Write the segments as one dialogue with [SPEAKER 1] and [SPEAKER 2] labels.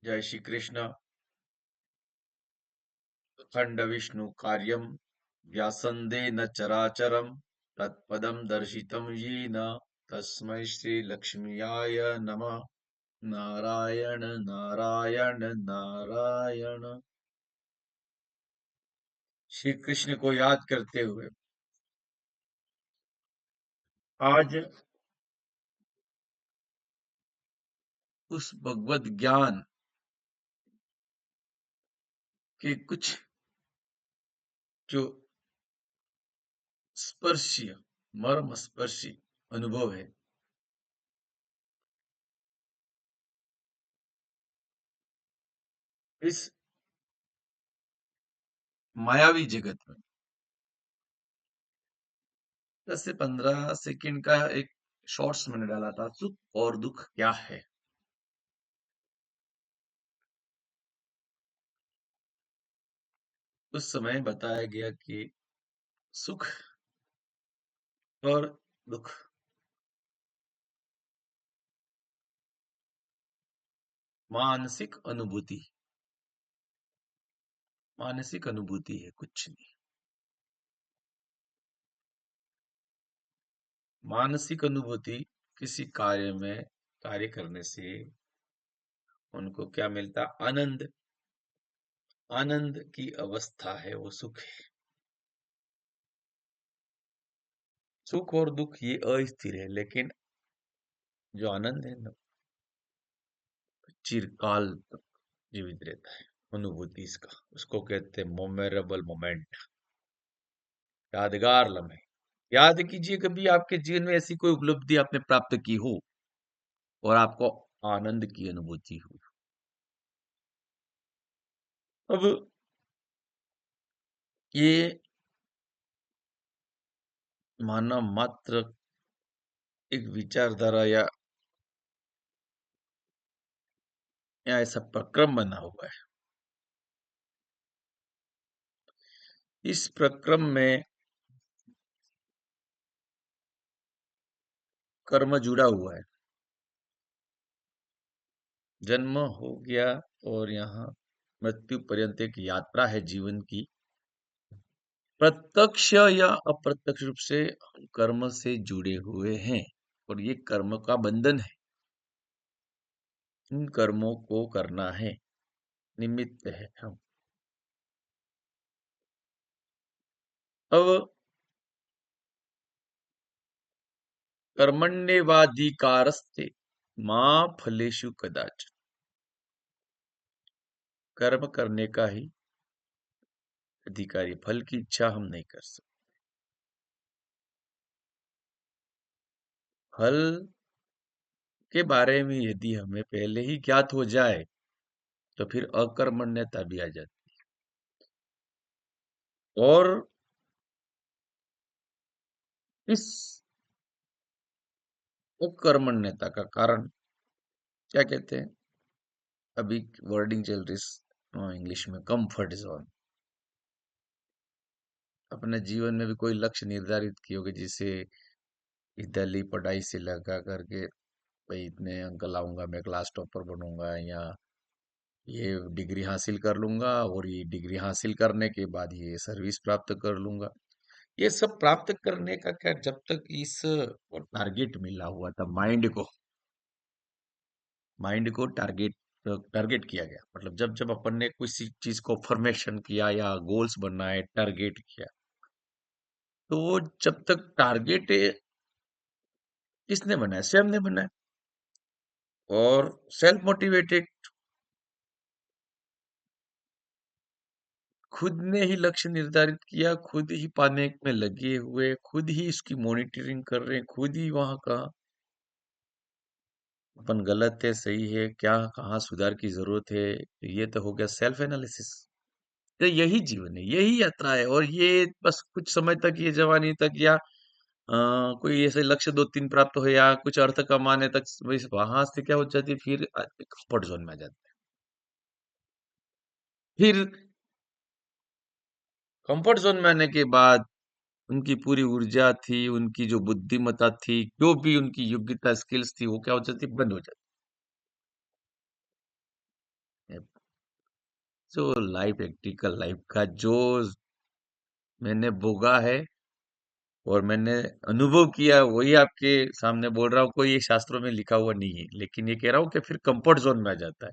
[SPEAKER 1] जय श्री कृष्ण। अखंड विष्णु कार्यम व्यासंदेन चराचरम तत्पदम दर्शितम येन तस्मै श्री लक्ष्मीयाय नमः। नारायण नारायण नारायण। श्री कृष्ण को याद करते हुए आज उस भगवत ज्ञान के कुछ जो स्पर्शी मर्म स्पर्शी अनुभव है इस मायावी जगत में 10 से 15 सेकंड का एक शॉर्ट्स मैंने डाला था, सुख और दुख क्या है। उस समय बताया गया कि सुख और दुख मानसिक अनुभूति, मानसिक अनुभूति है, कुछ नहीं। मानसिक अनुभूति किसी कार्य में कार्य करने से उनको क्या मिलता? आनंद। आनंद की अवस्था है वो सुख है। सुख और दुख ये अस्थिर है, लेकिन जो आनंद है ना, चिरकाल तक जीवित रहता है। अनुभूति इसका, उसको कहते हैं मोमेरेबल मोमेंट, यादगार लम्हे। याद कीजिए कभी आपके जीवन में ऐसी कोई उपलब्धि आपने प्राप्त की हो और आपको आनंद की अनुभूति हुई। अब ये मानव मात्र एक विचारधारा या ऐसा प्रक्रम बना हुआ है। इस प्रक्रम में कर्म जुड़ा हुआ है। जन्म हो गया और यहाँ मृत्यु पर्यंत एक यात्रा है जीवन की। प्रत्यक्ष या अप्रत्यक्ष रूप से हम कर्म से जुड़े हुए हैं और ये कर्म का बंधन है। इन कर्मों को करना है, निमित्त है हम। अब कर्मण्येवाधिकारस्ते मां फलेषु कदाचन। कर्म करने का ही अधिकारी, फल की इच्छा हम नहीं कर सकते। फल के बारे में यदि हमें पहले ही ज्ञात हो जाए तो फिर अकर्मण्यता भी आ जाती है। और इस अकर्मण्यता का कारण क्या कहते हैं? अभी वर्डिंग चल रही इंग्लिश में, कंफर्ट जोन। अपने जीवन में भी कोई लक्ष्य निर्धारित किए होगे, जिसे इधरली पढ़ाई से लगा करके भाई इतने अंक लाऊंगा, मैं क्लास टॉपर बनूंगा, या ये डिग्री हासिल कर लूंगा और ये डिग्री हासिल करने के बाद ये सर्विस प्राप्त कर लूंगा। ये सब प्राप्त करने का क्या, जब तक इस टारगेट मिला हुआ था माइंड को, माइंड को टारगेट टारगेट किया गया, मतलब जब जब अपन ने किसी चीज को फॉर्मेशन किया या गोल्स बनाए, टारगेट किया, तो वो जब तक टारगेट किसने बनाया? स्वयं ने बनाया। और सेल्फ मोटिवेटेड, खुद ने ही लक्ष्य निर्धारित किया, खुद ही पाने में लगे हुए, खुद ही इसकी मॉनिटरिंग कर रहे हैं, खुद ही वहां का अपन गलत है सही है, क्या कहाँ सुधार की जरूरत है। तो ये तो हो गया सेल्फ एनालिसिस। तो यही जीवन है, यही यात्रा है। और ये बस कुछ समय तक, ये जवानी तक, या कोई ऐसे लक्ष्य 2-3 प्राप्त हो या कुछ अर्थ कमाने तक, बस वहां से क्या हो जाती है, फिर कंफर्ट जोन में आ जाते हैं। फिर कंफर्ट जोन में आने के बाद उनकी पूरी ऊर्जा थी, उनकी जो बुद्धिमत्ता थी, जो भी उनकी योग्यता स्किल्स थी, वो क्या हो जाती, बंद हो जाती। जो लाइफ प्रैक्टिकल लाइफ का जो मैंने भोगा है और मैंने अनुभव किया, वही आपके सामने बोल रहा हूँ। कोई ये शास्त्रों में लिखा हुआ नहीं है, लेकिन ये कह रहा हूँ कि फिर कंफर्ट जोन में आ जाता है।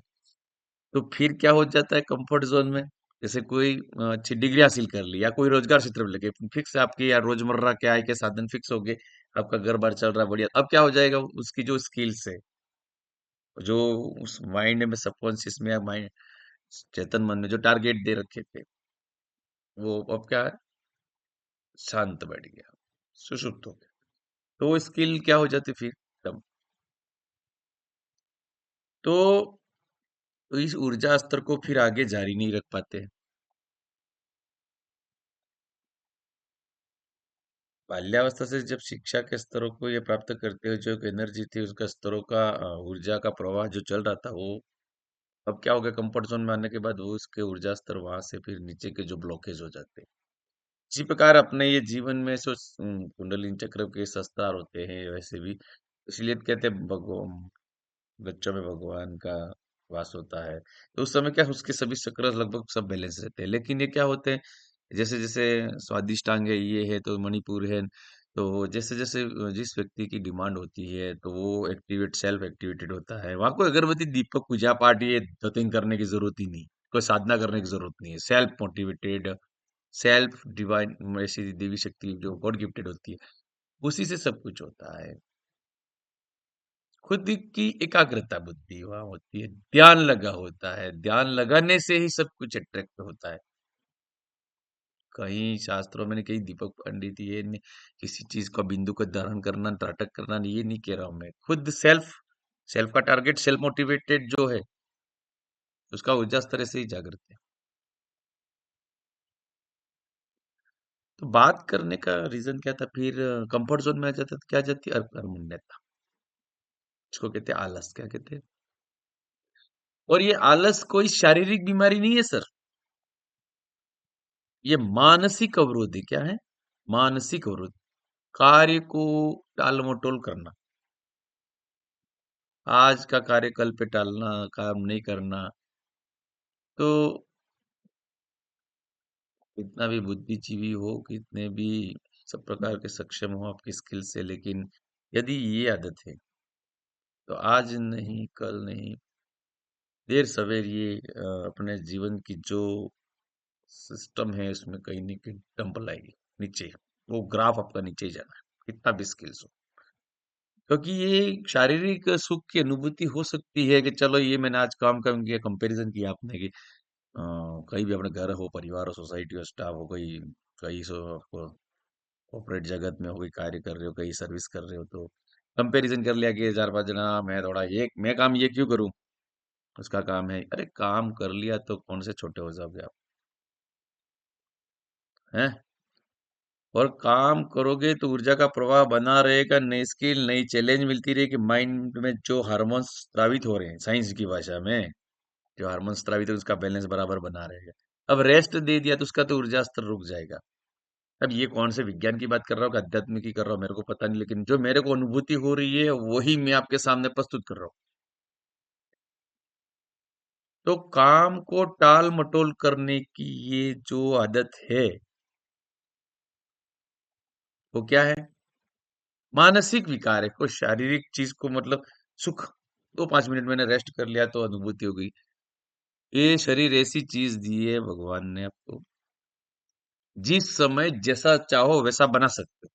[SPEAKER 1] तो फिर क्या हो जाता है कंफर्ट जोन में? जैसे कोई अच्छी डिग्री हासिल कर ली या कोई रोजगार क्षेत्र में लगे, फिक्स आपकी या रोजमर्रा के आय के साधन फिक्स हो गए, आपका घर बार चल रहा है बढ़िया। अब क्या हो जाएगा? उसकी जो स्किल्स है, जो उस माइंड में सबकॉन्शियस में या माइंड चेतन मन में जो टारगेट दे रखे थे, वो अब क्या है? शांत बैठ गया, सुषुप्त हो गया। तो वो स्किल क्या हो जाती फिर? कम। तो इस ऊर्जा स्तर को फिर आगे जारी नहीं रख पाते। बाल्यावस्था से जब शिक्षा के स्तरों को ये प्राप्त करते हुए जो एक एनर्जी थी, उसका स्तरों का ऊर्जा का प्रवाह जो चल रहा था, वो अब क्या हो गया? कंफर्ट जोन में आने के बाद वो उसके ऊर्जा स्तर वहां से फिर नीचे के जो ब्लॉकेज हो जाते हैं। इसी प्रकार अपने ये जीवन में कुंडलिनी चक्र के सस्तार होते हैं वैसे भी। इसलिए तो कहते हैं भगवान, बच्चों में भगवान का वास होता है। तो उस समय क्या उसके सभी चक्र लगभग सब बैलेंस रहते हैं। लेकिन ये क्या होते हैं, जैसे जैसे स्वादिष्टांग है, ये है तो मणिपुर है, तो जैसे जैसे जिस व्यक्ति की डिमांड होती है तो वो एक्टिवेट सेल्फ एक्टिवेटेड होता है। वहां कोई अगरबत्ती दीपक पूजा पाठ ये धतिंग करने की जरूरत ही नहीं, कोई साधना करने की जरूरत नहीं है। सेल्फ मोटिवेटेड, सेल्फ डिवाइन, ऐसी देवी शक्ति जो गॉड गिफ्टेड होती है, उसी से सब कुछ होता है। खुद की एकाग्रता बुद्धि वहां होती है, ध्यान लगा होता है, ध्यान लगाने से ही सब कुछ अट्रैक्ट होता है। कहीं शास्त्रों में नहीं, कहीं दीपक पंडित ये नहीं, किसी चीज का बिंदु को धारण करना, नाटक करना नहीं, ये नहीं कह रहा हूं मैं। खुद सेल्फ, सेल्फ का टारगेट सेल्फ मोटिवेटेड जो है, उसका ऊर्जा स्तर से ही जागृत है। तो बात करने का रीजन क्या था फिर? कंफर्ट जोन में आ जाता तो क्या आ जाती? अकर्मण्यता। इसको कहते हैं आलस, क्या कहते हैं? और ये आलस कोई शारीरिक बीमारी नहीं है सर, ये मानसिक अवरोध है। क्या है? मानसिक अवरोध। कार्य को टाल मटोल करना, आज का कार्य कल पे टालना, काम नहीं करना। तो कितना भी बुद्धिजीवी हो, कितने भी सब प्रकार के सक्षम हो आपकी स्किल से, लेकिन यदि ये आदत है तो आज नहीं कल नहीं, देर सवेर ये अपने जीवन की जो सिस्टम है उसमें कहीं न कहीं डंपल आएगी नीचे। वो ग्राफ आपका नीचे ही जाना है, कितना भी स्किल्स हो। क्योंकि ये शारीरिक सुख की अनुभूति हो सकती है कि चलो ये मैंने आज काम किया, कंपैरिजन किया आपने कि कहीं भी अपने घर हो, परिवार हो, सोसाइटी हो, स्टाफ हो, कोई कहीं सो आपको कॉर्पोरेट जगत में हो, कोई कार्य कर रहे हो, कहीं सर्विस कर रहे हो, तो कंपैरिजन कर लिया कि 4-5 जना, मैं थोड़ा ये मैं काम ये क्यों करूं, उसका काम है। अरे काम कर लिया तो कौन से छोटे हो जाओगे आप? हैं? और काम करोगे तो ऊर्जा का प्रवाह बना रहेगा, नई स्किल नई चैलेंज मिलती रहेगी। माइंड में जो हार्मोन्स स्रावित हो रहे हैं साइंस की भाषा में, जो हार्मोन स्रावित है उसका बैलेंस बराबर बना रहेगा। अब रेस्ट दे दिया तो उसका तो ऊर्जा स्तर रुक जाएगा। अब ये कौन से विज्ञान की बात कर रहा हूँ कि अध्यात्म की कर रहा हूँ मेरे को पता नहीं, लेकिन जो मेरे को अनुभूति हो रही है वही मैं आपके सामने प्रस्तुत कर रहा हूँ। तो काम को टाल मटोल करने की ये जो आदत है, वो क्या है? मानसिक विकार है। कोई शारीरिक चीज को मतलब सुख, 2-5 मिनट मैंने रेस्ट कर लिया तो अनुभूति हो गई। ये शरीर ऐसी चीज दी है भगवान ने आपको, जिस समय जैसा चाहो वैसा बना सकते हो।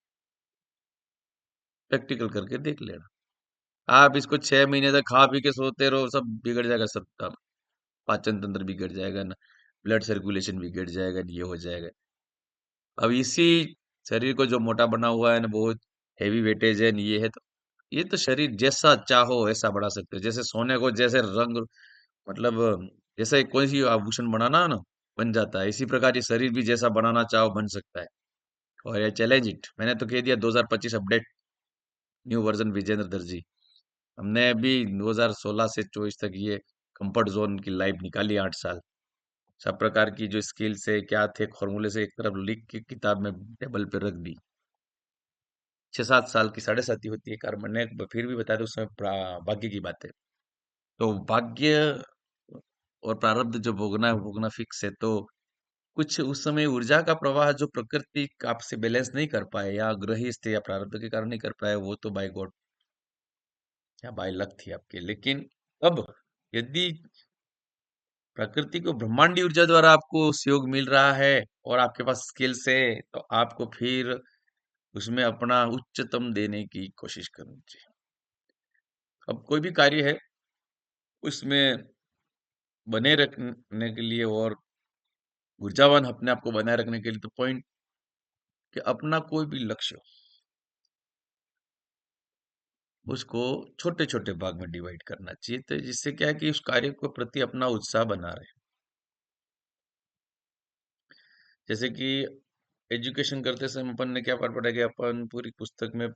[SPEAKER 1] प्रैक्टिकल करके देख लेना। आप इसको 6 महीने तक खा पी के सोते रहो, सब बिगड़ जाएगा सब। पाचन तंत्र बिगड़ जाएगा ना, ब्लड सर्कुलेशन बिगड़ जाएगा, ये हो जाएगा। अब इसी शरीर को जो मोटा बना हुआ है ना, बहुत हेवी वेटेज है न, ये है तो ये तो शरीर जैसा चाहो वैसा बढ़ा सकते हो। जैसे सोने को जैसे रंग, मतलब जैसे कोई सी आभूषण बनाना है ना, बन जाता है। इसी प्रकार ये शरीर भी जैसा बनाना चाहो बन सकता है। और ये चैलेंज इट, मैंने तो कह दिया 2025 अपडेट, न्यू वर्जन विजेंद्र दर्जी। हमने अभी 2016 से 24 तक ये कंफर्ट जोन की लाइफ निकाली, 8 साल। सब प्रकार की जो स्किल्स है क्या थे, फॉर्मूले से एक तरफ लिख के किताब में टेबल पे रख दी। 6-7 साल की साढ़े साथी होती है कार, मैंने फिर भी बता दूं, उसमें भाग्य की बात है। तो भाग्य और प्रारब्ध जो भोगना है भोगना फिक्स है। तो कुछ उस समय ऊर्जा का प्रवाह जो प्रकृति आपसे बैलेंस नहीं कर पाए या ग्रही थे या प्रारब्ध के कारण नहीं कर पाए, वो तो बाय गॉड या बाय लक थी आपके। लेकिन अब यदि प्रकृति को ब्रह्मांडी ऊर्जा द्वारा आपको सहयोग मिल रहा है और आपके पास स्किल्स है, तो आपको फिर उसमें अपना उच्चतम देने की कोशिश करनी चाहिए। अब कोई भी कार्य है उसमें बने रखने के लिए और ऊर्जावान अपने आप को बनाए रखने के लिए, तो पॉइंट कि अपना कोई भी लक्ष्य हो, उसको छोटे छोटे भाग में डिवाइड करना चाहिए, तो जिससे क्या है कि उस कार्य को प्रति अपना उत्साह बना रहे। जैसे कि एजुकेशन करते समय अपन ने क्या पाठ पढ़ा कि अपन पूरी पुस्तक में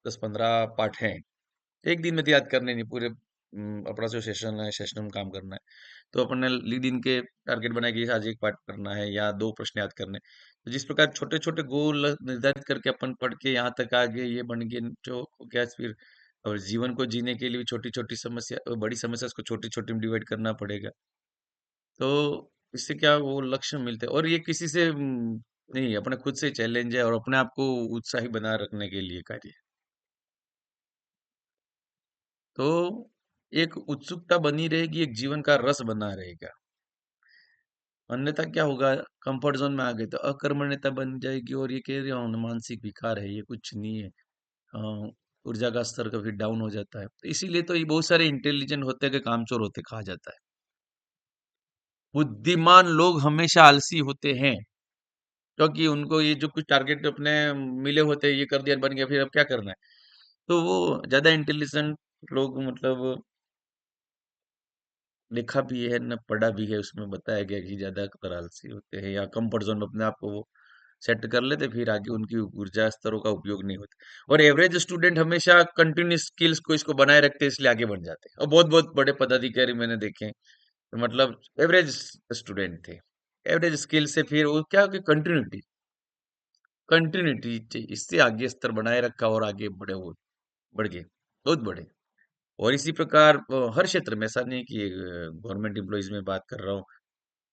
[SPEAKER 1] 10-15 पाठ हैं, एक दिन में तो याद करने नहीं पूरे। अपना जो सेशन है सेशन में काम करना है, तो अपन ने लीड इन के टारगेट बनाया कि आज एक पाठ करना है या 2 प्रश्न याद करने। तो जिस प्रकार छोटे छोटे गोल निर्धारित करके अपन पढ़ के यहाँ तक आगे ये बन गए जो क्या फिर, और जीवन को जीने के लिए भी छोटी छोटी समस्या बड़ी समस्या उसको छोटी छोटी में डिवाइड करना पड़ेगा। तो इससे क्या वो लक्ष्य मिलते हैं और ये किसी से नहीं, अपने खुद से चैलेंज है और अपने आप को उत्साही बनाए रखने के लिए कार्य है। तो एक उत्सुकता बनी रहेगी, एक जीवन का रस बना रहेगा। अन्यथा क्या होगा, कंफर्ट जोन में आ गए तो अकर्मण्यता बन जाएगी और ये कह रहा हूँ मानसिक विकार है, ये कुछ नहीं है। ऊर्जा का स्तर कभी डाउन हो जाता है, तो इसीलिए तो ये बहुत सारे इंटेलिजेंट होते हैं कि कामचोर होते कहा जाता है। बुद्धिमान लोग हमेशा आलसी होते हैं, क्योंकि उनको ये जो कुछ टारगेट अपने मिले होते हैं, ये कर दिया बन गया, फिर अब क्या करना है। तो वो ज्यादा इंटेलिजेंट लोग मतलब लिखा भी है न पढ़ा भी है, उसमें बताया गया कि ज्यादातर आलसी होते हैं या कंफर्ट जोन में अपने आप को वो सेट कर लेते, फिर आगे उनकी ऊर्जा स्तरों का उपयोग नहीं होता। और एवरेज स्टूडेंट हमेशा कंटिन्यूस स्किल्स को इसको बनाए रखते हैं, इसलिए आगे बढ़ जाते हैं। और बहुत बहुत बड़े पदाधिकारी मैंने देखे हैं, तो मतलब एवरेज स्टूडेंट थे, एवरेज स्किल से फिर वो क्या कि कंटिन्यूटी कंटिन्यूटी चाहिए, इससे आगे स्तर बनाए रखा और आगे बढ़े, वो बढ़ गए, बहुत बड़े। और इसी प्रकार हर क्षेत्र में, ऐसा नहीं कि गवर्नमेंट एम्प्लॉयज में बात कर रहा हूँ,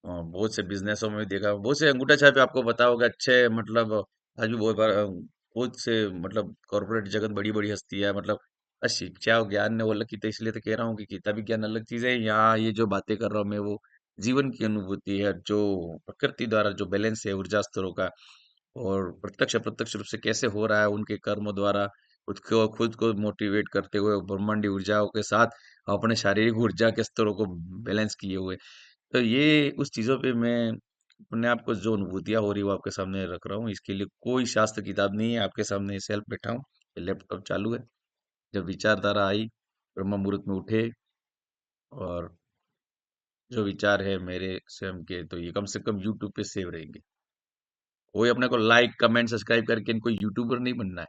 [SPEAKER 1] बहुत से बिजनेसों में भी देखा, बहुत से अंगूठा छाप आपको पता होगा अच्छे मतलब आज भी बहुत बार बहुत से मतलब कॉर्पोरेट जगत बड़ी बड़ी हस्ती है, मतलब शिक्षा और ज्ञान ने वो अलग की, तो इसलिए तो कह रहा हूँ कि किताबी ज्ञान अलग चीज है, यहाँ ये जो बातें कर रहा हूँ मैं वो जीवन की अनुभूति है, जो प्रकृति द्वारा जो बैलेंस है ऊर्जा स्तरों का, और प्रत्यक्ष अप्रत्यक्ष रूप से कैसे हो रहा है उनके कर्मों द्वारा, खुद को मोटिवेट करते हुए ब्रह्मांडी ऊर्जाओं के साथ अपने शारीरिक ऊर्जा के स्तरों को बैलेंस किए हुए। तो ये उस चीजों पे मैं अपने आप को जो अनुभूतियां हो रही है वो आपके सामने रख रहा हूँ। इसके लिए कोई शास्त्र किताब नहीं है, आपके सामने सेल्फ बैठा हूँ, लैपटॉप चालू है। जब विचारधारा आई, ब्रह्म मुहूर्त में उठे, और जो विचार है मेरे स्वयं के, तो ये कम से कम यूट्यूब पे सेव रहेंगे। कोई अपने को लाइक कमेंट सब्सक्राइब करके इनको यूट्यूबर नहीं बनना है,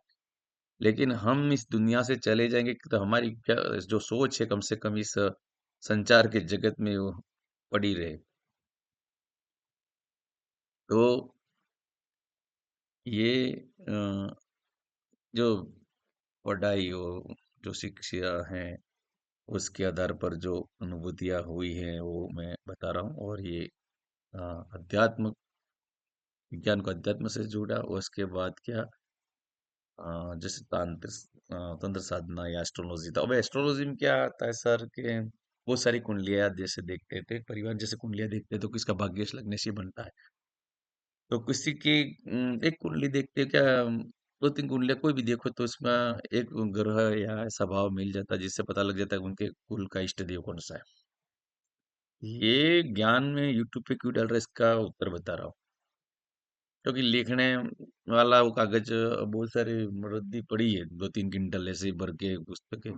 [SPEAKER 1] लेकिन हम इस दुनिया से चले जाएंगे तो हमारी क्या जो सोच है कम से कम इस संचार के जगत में वो पड़ी रहे। तो ये अ, जो पढ़ाई हो, जो शिक्षा है, उसके आधार पर जो अनुभूतियां हुई हैं वो मैं बता रहा हूँ। और ये अ, अध्यात्म विज्ञान को अध्यात्म से जुड़ा, और उसके बाद क्या जैसे तंत्र साधना या एस्ट्रोलॉजी। तो अब एस्ट्रोलॉजी में क्या आता है सर के, बहुत सारी कुंडलियां जैसे देखते हैं, तो एक परिवार जैसे कुंडलियां देखते हैं तो किसका भाग्यश लगने से ही बनता है। तो किसी की एक कुंडली देखते हैं क्या, 2-3 कुंडलियां कोई भी देखो तो उसमें एक ग्रह या ऐसा भाव मिल जाता है जिससे पता लग जाता है कि उनके कुल का इष्ट देव कौन सा है। ये ज्ञान में यूट्यूब पे क्यों डाल रहा है, इसका उत्तर बता रहा हूँ। क्योंकि लिखने वाला वो कागज बहुत सारी रद्दी पड़ी है, 2-3 क्विंटल ऐसे ही भर के पुस्तकें,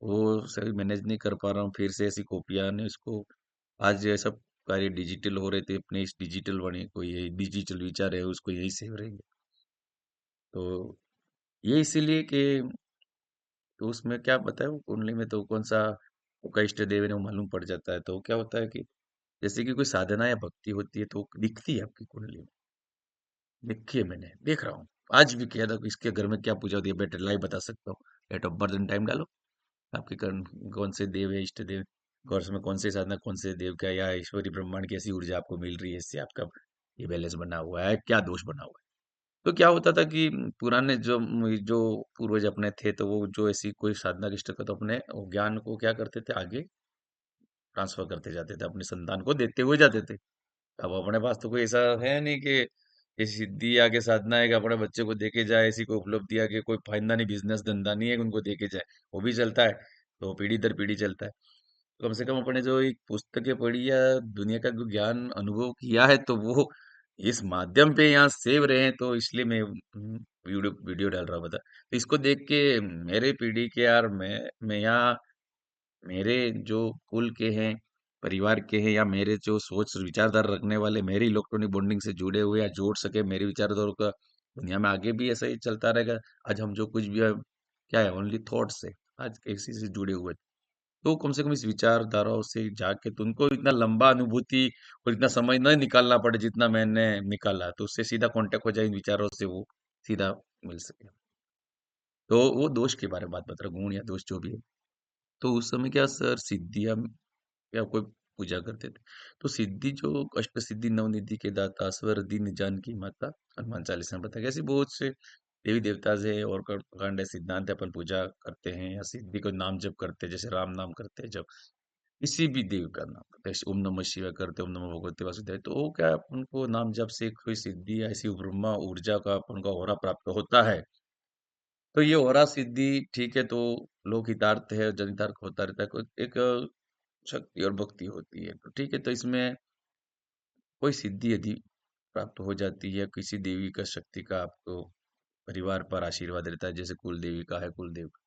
[SPEAKER 1] वो सही मैनेज नहीं कर पा रहा हूँ, फिर से ऐसी कॉपियां ने इसको। आज ये सब कार्य डिजिटल हो रहे थे, अपने इस डिजिटल वाणी को, ये डिजिटल विचार है उसको यही सेव रहेंगे। तो ये इसीलिए कि तो उसमें क्या बताया वो कुंडली में, तो कौन सा आपका इष्ट देव है वो मालूम पड़ जाता है। तो क्या होता है कि जैसे कि कोई साधना या भक्ति होती है तो दिखती है आपकी कुंडली में, देखी है मैंने, देख रहा हूँ। आज भी किया था कि इसके घर में क्या पूजा होती है, बेटे लाइव बता सकता हूँ। Date of birth and time डालो, आपके कौन कौन से देव है, इष्ट देव। कोर्स में कौन सी साधना, कौन से देव का या ईश्वरी ब्रह्मांड की ऐसी ऊर्जा आपको मिल रही है, इससे आपका ये बैलेंस बना हुआ है, क्या दोष बना हुआ है। तो क्या होता था कि पुराने जो पूर्वज अपने थे, तो वो जो ऐसी कोई साधना निष्ठा का, तो अपने वो ज्ञान को क्या करते थे, आगे ट्रांसफर करते जाते थे, अपनी संतान को देते हुए जाते थे। अब अपने पास तो कोई ऐसा है नहीं कि ये सिद्धि आके साधना है कि अपने बच्चे को देके जाए, ऐसी कोई उपलब्धि है कि कोई फायदा नहीं, बिजनेस धंधा नहीं है कि उनको देके जाए। वो भी चलता है तो पीढ़ी दर पीढ़ी चलता है। तो कम से कम अपने जो एक पुस्तकें पढ़ी या दुनिया का जो ज्ञान अनुभव किया है, तो वो इस माध्यम पे यहाँ सेव रहे हैं, तो इसलिए मैं वीडियो वीडियो डाल रहा हूँ, बता। तो इसको देख के मेरे पीढ़ी के यार, मैं यहाँ मेरे जो कुल के हैं, परिवार के हैं, या मेरे जो सोच विचारधारा रखने वाले, मेरी इलेक्ट्रॉनिक बॉन्डिंग से जुड़े हुए या जोड़ सके मेरी विचारधारा का, दुनिया में आगे भी ऐसा ही चलता रहेगा। आज हम जो कुछ भी है, क्या है, ओनली थॉट्स है, आज किसी से जुड़े हुए। तो कम से कम इस विचारधाराओं से जाके तुमको इतना लंबा अनुभूति और इतना समय न निकालना पड़े जितना मैंने निकाला, तो उससे सीधा कांटेक्ट हो जाए इन विचारों से, वो सीधा मिल सके। तो वो दोष के बारे में बात बता रहा, गुण या दोष जो भी है। तो उस समय क्या सर, सिद्धियां या कोई पूजा करते थे, तो सिद्धि जो अष्ट सिद्धि नवनिधि के दाता स्वरधि निजान की माता, हनुमान चालीसा में बताया गया। ऐसे बहुत से देवी देवता से और कर्मकांड है, सिद्धांत है, अपन पूजा करते हैं या सिद्धि को नाम जप करते हैं, जैसे राम नाम करते हैं जब, किसी भी देव का नाम करते हैं, जैसे ओम नमः शिवाय करते हैं, ओम नमः भगवते वासुदेव, तो वो क्या, अपन को नाम जप से कोई सिद्धि या ऐसी ब्रह्मा ऊर्जा का अपन को होरा प्राप्त होता है। तो ये होरा सिद्धि ठीक है, तो लोक हितार्थ है, जनितार्थ होता रहता है, एक शक्ति और भक्ति होती है, तो ठीक है। तो इसमें कोई सिद्धि यदि प्राप्त हो जाती है, किसी देवी का शक्ति का आपको परिवार पर आशीर्वाद रहता है, जैसे कुल देवी का है, कुल देव का,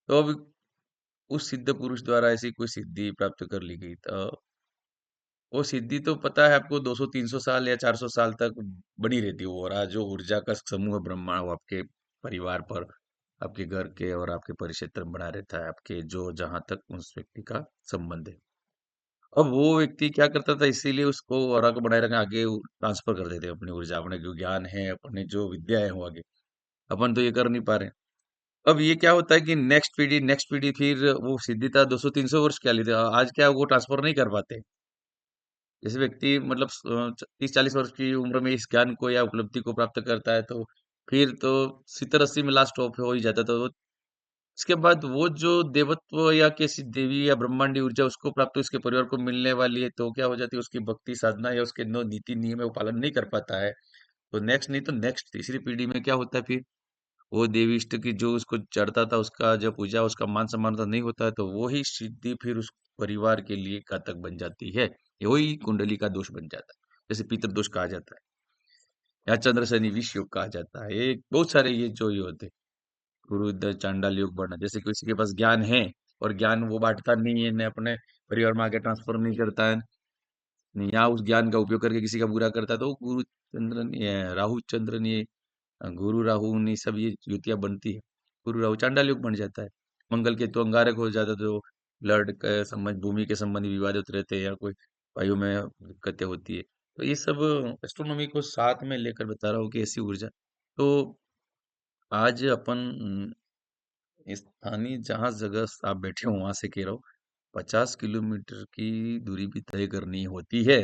[SPEAKER 1] तो अब उस सिद्ध पुरुष द्वारा ऐसी कोई सिद्धि प्राप्त कर ली गई, तो वो सिद्धि तो पता है आपको 200-300 साल या 400 साल तक बनी रहती है। वो रहा जो ऊर्जा का समूह ब्रह्मांड, वो आपके परिवार पर, आपके घर के और आपके परिक्षेत्र में बना रहता है, आपके जो जहां तक उस व्यक्ति का संबंध है। अब वो व्यक्ति क्या करता था, इसीलिए उसको ऑरा को बनाए रखने आगे ट्रांसफर कर देते हैं अपनी ऊर्जा, अपने जो ज्ञान है, अपने जो विद्या है, वो आगे। अपन तो ये कर नहीं पा रहे। अब ये क्या होता है कि नेक्स्ट पीढ़ी फिर वो सिद्धिता 200-300 वर्ष क्या लेते, आज क्या वो ट्रांसफर नहीं कर पाते। जैसे व्यक्ति मतलब 30-40 वर्ष की उम्र में इस ज्ञान को या उपलब्धि को प्राप्त करता है, तो फिर तो 70-80 में लास्ट ऑफ हो ही जाता है। तो इसके बाद वो जो देवत्व या किसी देवी या ब्रह्मांडी ऊर्जा उसको प्राप्त उसके परिवार को मिलने वाली है, तो क्या हो जाती है, उसकी भक्ति साधना या उसके नो नीति नियम है, वो पालन नहीं कर पाता है। तो नेक्स्ट नहीं तो नेक्स्ट तीसरी पीढ़ी में क्या होता है, फिर वो देवी इष्ट की जो उसको चढ़ता था, उसका जो पूजा, उसका मान सम्मान तो नहीं होता है, तो वो ही सिद्धि फिर उस परिवार के लिए घातक बन जाती है। ये वही कुंडली का दोष बन जाता है, जैसे पितृदोष कहा जाता है, या चंद्र शनि विष योग कहा जाता है। ये बहुत सारे ये जो ये होते हैं, गुरुदय चांडाल योग बढ़ना, जैसे किसी के पास ज्ञान है और ज्ञान वो बांटता नहीं है, न अपने परिवार में आगे ट्रांसफर नहीं करता है, नहीं या उस ज्ञान का उपयोग करके किसी का बुरा करता है, तो गुरु चंद्र राहु चंद्र ने, गुरु राहु ने सब ये युतियां बनती है, गुरु राहु चांडाल योग बन जाता है। मंगल केतु अंगारक हो जाता है, तो ब्लड के संबंध, भूमि के संबंधी विवाद होते रहते हैं, या कोई वायु में दिक्कतें होती है। तो ये सब एस्ट्रोनॉमी को साथ में लेकर बता रहा हूँ कि ऐसी ऊर्जा, तो आज अपन स्थानीय जहाँ जगह आप बैठे हो वहां से कह रहा हूँ, 50 किलोमीटर की दूरी भी तय करनी होती है,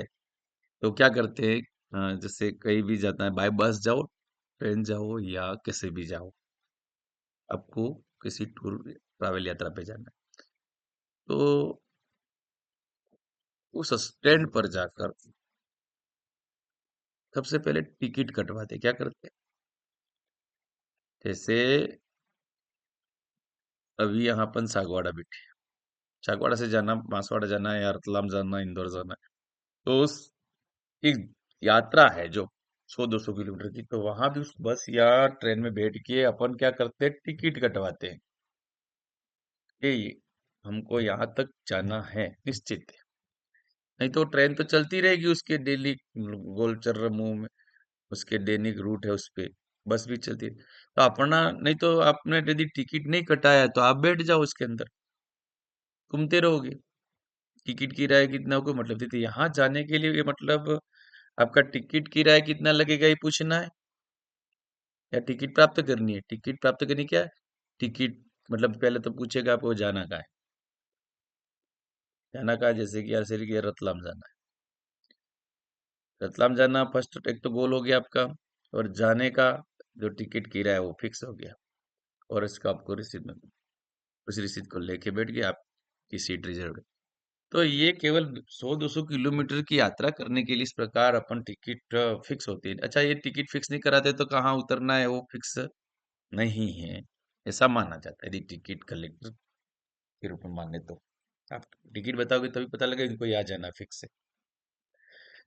[SPEAKER 1] तो क्या करते हैं, जैसे कहीं भी जाता है, बाय बस जाओ, ट्रेन जाओ, या कैसे भी जाओ, आपको किसी टूर ट्रैवल यात्रा पे जाना है, तो उस स्टैंड पर जाकर सबसे पहले टिकट कटवाते, क्या करते हैं, जैसे अभी यहाँ अपन सागवाड़ा बैठे, सागवाड़ा से जाना, बांसवाड़ा जाना है, या रतलाम जाना, इंदौर जाना है, तो उस एक यात्रा है जो 100-200 किलोमीटर की, तो वहां भी उस बस या ट्रेन में बैठ के अपन क्या करते हैं, टिकट कटवाते हैं कि हमको यहाँ तक जाना है, निश्चित है। नहीं तो ट्रेन तो चलती रहेगी, उसके डेली गोल चल रहा मुंह में, उसके दैनिक रूट है उस पे, बस भी चलती है। तो अपना नहीं, तो आपने यदि टिकट नहीं कटाया तो आप बैठ जाओ उसके अंदर, घूमते रहोगे। टिकट किराया कितना, कोई मतलब नहीं, तो यहाँ जाने के लिए ये मतलब आपका टिकट किराया कितना लगेगा ये पूछना है, या टिकट प्राप्त करनी है। टिकट प्राप्त करनी क्या है, टिकट मतलब पहले तो पूछेगा आपको जाना कहाँ है, जाना कहा, जैसे कि यार शरीर के रतलाम जाना है, रतलाम जाना फर्स्ट एक तो गोल हो गया आपका। और जाने का जो टिकट किराया है वो फिक्स हो गया। और इसका आपको रिसीट में, उस रिसीट को लेके बैठ गए, आपकी सीट रिजर्व है। तो ये केवल 100-200 किलोमीटर की यात्रा करने के लिए इस प्रकार अपन टिकट फिक्स होती है। अच्छा, ये टिकट फिक्स नहीं कराते तो कहाँ उतरना है वो फिक्स नहीं है, ऐसा माना जाता है यदि टिकट कलेक्टर के रूप में माने तो। आप टिकट बताओगे तभी पता लगेगा इनको यहाँ जाना फिक्स है।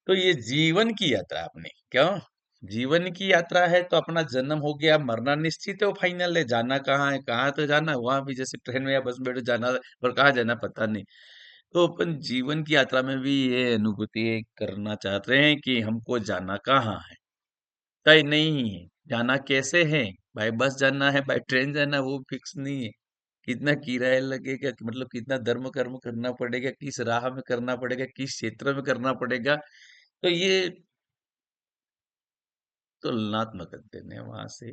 [SPEAKER 1] तो ये जीवन की यात्रा अपनी क्यों, जीवन की यात्रा है तो अपना जन्म हो गया, मरना निश्चित है, वो फाइनल है। जाना कहाँ है, कहाँ तो जाना है, वहां भी जैसे ट्रेन में या बस में बैठो जाना है, पर कहाँ जाना पता नहीं। तो अपन जीवन की यात्रा में भी ये अनुभूति करना चाहते हैं कि हमको जाना कहाँ है, तय नहीं है। जाना कैसे है, बाय बस जाना है, बाय ट्रेन जाना है, वो फिक्स नहीं है। कितना किराया लगेगा, मतलब कितना धर्म कर्म करना पड़ेगा, किस राह में करना पड़ेगा, किस क्षेत्र में करना पड़ेगा, तो ये तुलनात्मक अध्ययन है वहां से।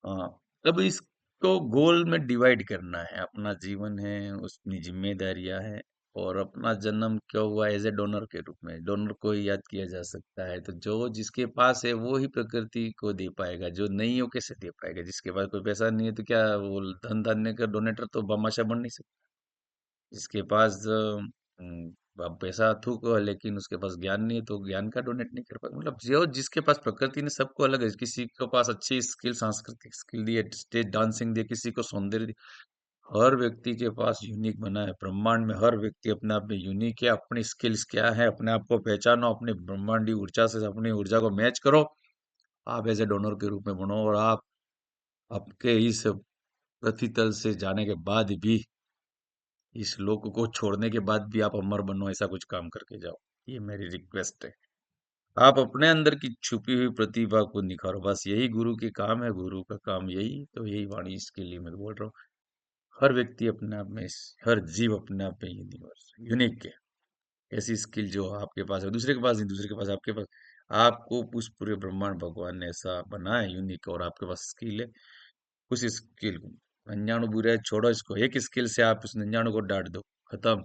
[SPEAKER 1] हाँ, अब इसको गोल में डिवाइड करना है। अपना जीवन है, उसकी जिम्मेदारियां हैं, और अपना जन्म क्यों हुआ एज ए डोनर के रूप में, डोनर को ही याद किया जा सकता है। तो जो जिसके पास है वो ही प्रकृति को दे पाएगा, जो नहीं है वो कैसे दे पाएगा। जिसके पास कोई पैसा नहीं है तो क्या वो धन धान्य का डोनेटर तो बमाशा बन नहीं सकता। जिसके पास अब पैसा थूक लेकिन उसके पास ज्ञान नहीं है तो ज्ञान का डोनेट नहीं कर पाएगा। मतलब जो जिसके पास प्रकृति ने सबको अलग है, किसी के पास अच्छी स्किल, सांस्कृतिक स्किल दी है, स्टेज डांसिंग दी है, किसी को सौंदर्य दी। हर व्यक्ति के पास यूनिक बना है ब्रह्मांड में। हर व्यक्ति अपने आप में यूनिक है। अपनी स्किल्स क्या है, अपने आप को पहचानो, अपनी ब्रह्मांडी ऊर्जा से अपनी ऊर्जा को मैच करो। आप एज ए डोनर के रूप में बनो, और आप आपके इस पृथ्वी तल से जाने के बाद भी, इस लोक को छोड़ने के बाद भी आप अमर बनो, ऐसा कुछ काम करके जाओ। ये मेरी रिक्वेस्ट है। आप अपने अंदर की छुपी हुई प्रतिभा को निखारो, बस यही गुरु के काम है। गुरु का काम यही, तो यही वाणी इसके लिए मैं बोल रहा हूँ। हर व्यक्ति अपने आप में, हर जीव अपने आप में यूनिवर्स यूनिक है। ऐसी स्किल जो आपके पास है दूसरे के पास नहीं, दूसरे के पास आपके पास। आपको उस पूरे ब्रह्मांड भगवान ने ऐसा बनाया यूनिक, और आपके पास स्किल है। उस स्किल को, 99 बुरे छोड़ो, इसको एक स्किल से आप उस 99 को डांट दो, खत्म।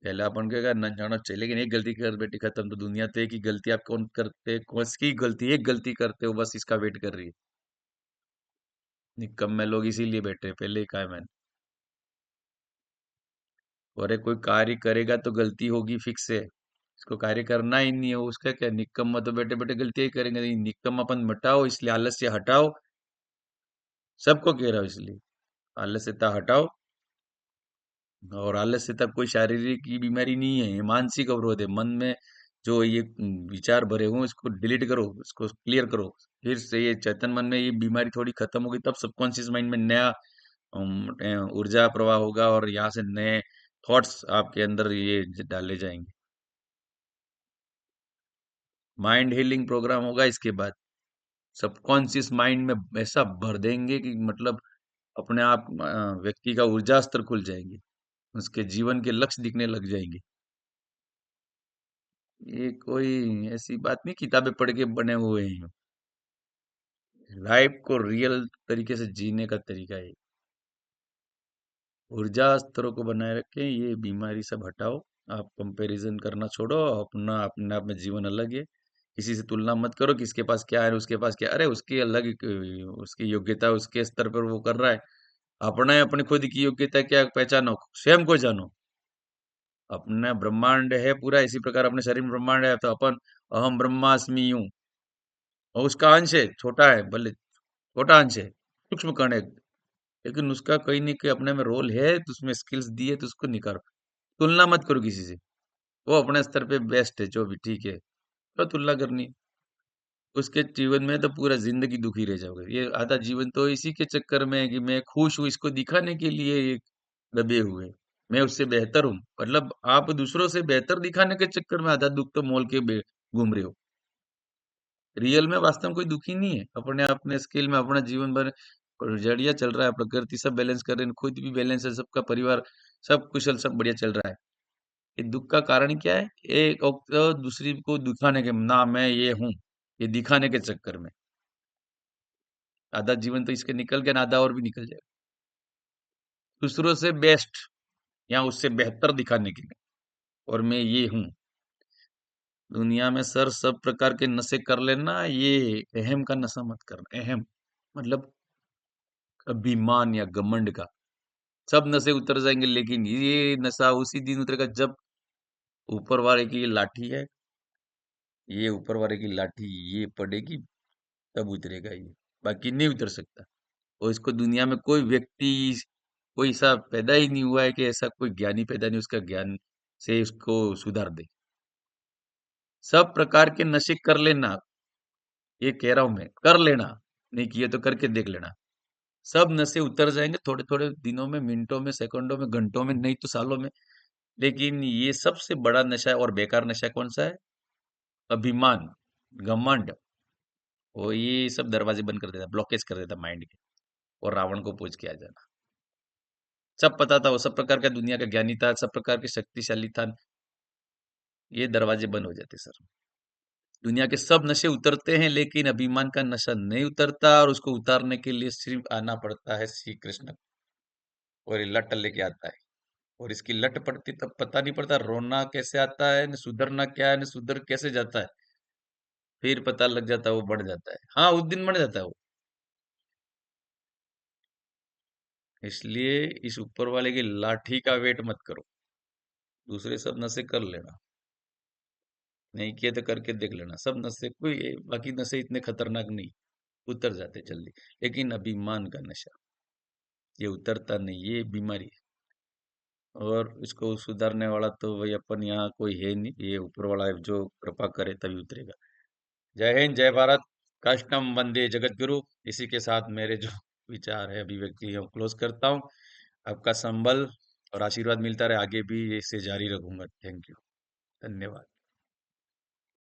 [SPEAKER 1] पहले अपन क्या न जाना चाहिए, लेकिन एक गलती कर बेटी खत्म। तो दुनिया तो एक ही गलती आप कौन करते, कौन सी गलती, एक गलती करते हो बस, इसका वेट कर रही है। निकम्मे लोग इसीलिए बैठे हैं, पहले ही कहा है मैंने। अरे कोई कार्य करेगा तो गलती होगी फिक्स है। इसको कार्य करना ही नहीं है, उसका क्या, निकम्मा तो बैठे बैठे गलतियां ही करेंगे। नहीं, निकम्मापन मिटाओ, इसलिए आलस्य हटाओ। सबको कह रहा हूँ इसलिए, आलस्यता हटाओ। और आलस्यता कोई शारीरिक की बीमारी नहीं है, ये मानसिक अवरोध है। मन में जो ये विचार भरे हुए हैं, इसको डिलीट करो, इसको क्लियर करो। फिर से ये चेतन मन में ये बीमारी थोड़ी खत्म होगी, तब सबकॉन्शियस माइंड में नया ऊर्जा प्रवाह होगा, और यहाँ से नए थॉट्स आपके अंदर ये डाले जाएंगे। माइंड हीलिंग प्रोग्राम होगा इसके बाद। सबकॉन्शियस माइंड में ऐसा भर देंगे कि मतलब अपने आप व्यक्ति का ऊर्जा स्तर खुल जाएंगे, उसके जीवन के लक्ष्य दिखने लग जाएंगे। ये कोई ऐसी बात नहीं किताबें पढ़ के बने हुए हैं। लाइफ को रियल तरीके से जीने का तरीका है। ऊर्जा स्तरों को बनाए रखें, ये बीमारी सब हटाओ। आप कंपैरिजन करना छोड़ो, अपना अपने आप में जीवन अलग है। किसी से तुलना मत करो, किसके पास क्या है उसके पास क्या, अरे उसकी अलग उसकी योग्यता उसके स्तर पर वो कर रहा है। अपना अपनी खुद की योग्यता क्या, पहचानो, स्वयं को जानो। अपना ब्रह्मांड है पूरा, इसी प्रकार अपने शरीर में ब्रह्मांड है, तो अपन अहम ब्रह्मास्मि यूं, और उसका अंश है, छोटा है भले, छोटा अंश है, सूक्ष्म कण है, लेकिन उसका कहीं ना कहीं अपने में रोल है, तो उसमें स्किल्स दी है, तो उसको निखारो। तुलना मत करो किसी से, वो अपने स्तर पे बेस्ट है, जो भी ठीक है। तो तुलना करनी है, उसके जीवन में तो पूरा जिंदगी दुखी रह जाओगे। ये आधा जीवन तो इसी के चक्कर में है कि मैं खुश हूँ, इसको दिखाने के लिए ये दबे हुए। मैं उससे बेहतर हूँ, मतलब आप दूसरों से बेहतर दिखाने के चक्कर में आधा दुख तो मोल के घूम रहे हो। रियल में वास्तव में कोई दुखी नहीं है, अपने अपने स्किल में अपना जीवन भर जड़िया चल रहा है, प्रकृति सब बैलेंस कर रहे हैं, खुद भी बैलेंस है, सबका परिवार सब कुशल, सब बढ़िया चल रहा है। ये दुख का कारण क्या है, एक और दूसरी को दिखाने के, ना मैं ये हूं, ये दिखाने के चक्कर में आधा जीवन तो इसके निकल गया ना, आधा और भी निकल जाएगा। दूसरों से बेस्ट या उससे बेहतर दिखाने के लिए। और मैं ये हूँ दुनिया में सर, सब प्रकार के नशे कर लेना, ये अहम का नशा मत करना। अहम मतलब अभिमान या घमंड का। सब नशे उतर जाएंगे, लेकिन ये नशा उसी दिन उतरेगा जब ऊपर वाले की ये लाठी है, ये ऊपर वाले की लाठी ये पड़ेगी, तब उतरेगा ये। बाकी नहीं उतर सकता। और इसको दुनिया में कोई व्यक्ति, कोई ऐसा पैदा ही नहीं हुआ है कि ऐसा कोई ज्ञानी पैदा नहीं उसका ज्ञान से उसको सुधार दे। सब प्रकार के नशे कर लेना, ये कह रहा हूं मैं, कर लेना। नहीं किए तो करके देख लेना। सब नशे उतर जाएंगे थोड़े थोड़े दिनों में, मिनटों में, सेकंडों में, घंटों में, नहीं तो सालों में। लेकिन ये सबसे बड़ा नशा है और बेकार नशा कौन सा है? अभिमान, घमंड। वो ये सब दरवाजे बंद कर देता, ब्लॉकेज कर देता माइंड के। और रावण को पूछ के आ जाना। सब पता था, वो सब प्रकार का दुनिया का ज्ञानी था, सब प्रकार के शक्तिशाली था। ये दरवाजे बंद हो जाते सर। दुनिया के सब नशे उतरते हैं, लेकिन अभिमान का नशा नहीं उतरता, और उसको उतारने के लिए सिर्फ आना पड़ता है श्री कृष्ण। और ये लट लेके आता है। और इसकी लट पड़ती तब पता नहीं पड़ता रोना कैसे आता है, न सुधरना क्या है, न सुधर कैसे जाता है। फिर पता लग जाता है, वो बढ़ जाता है। हाँ, उस दिन बढ़ जाता है वो। इसलिए इस ऊपर वाले की लाठी का वेट मत करो। दूसरे सब नशे कर लेना, नहीं किए तो करके देख लेना। सब नशे कोई, बाकी नशे इतने खतरनाक नहीं, उतर जाते जल्दी। लेकिन अभिमान का नशा ये उतरता नहीं, ये बीमारी है। और इसको सुधारने वाला तो वही अपन यहाँ कोई है नहीं, ये ऊपर वाला है, जो कृपा करे तभी उतरेगा। जय हिंद, जय भारत। काष्टम वंदे जगत गुरु। इसी के साथ मेरे जो विचार है, अभिव्यक्ति है, क्लोज करता हूँ। आपका संबल और आशीर्वाद मिलता रहे, आगे भी इसे जारी रखूंगा। थैंक यू, धन्यवाद।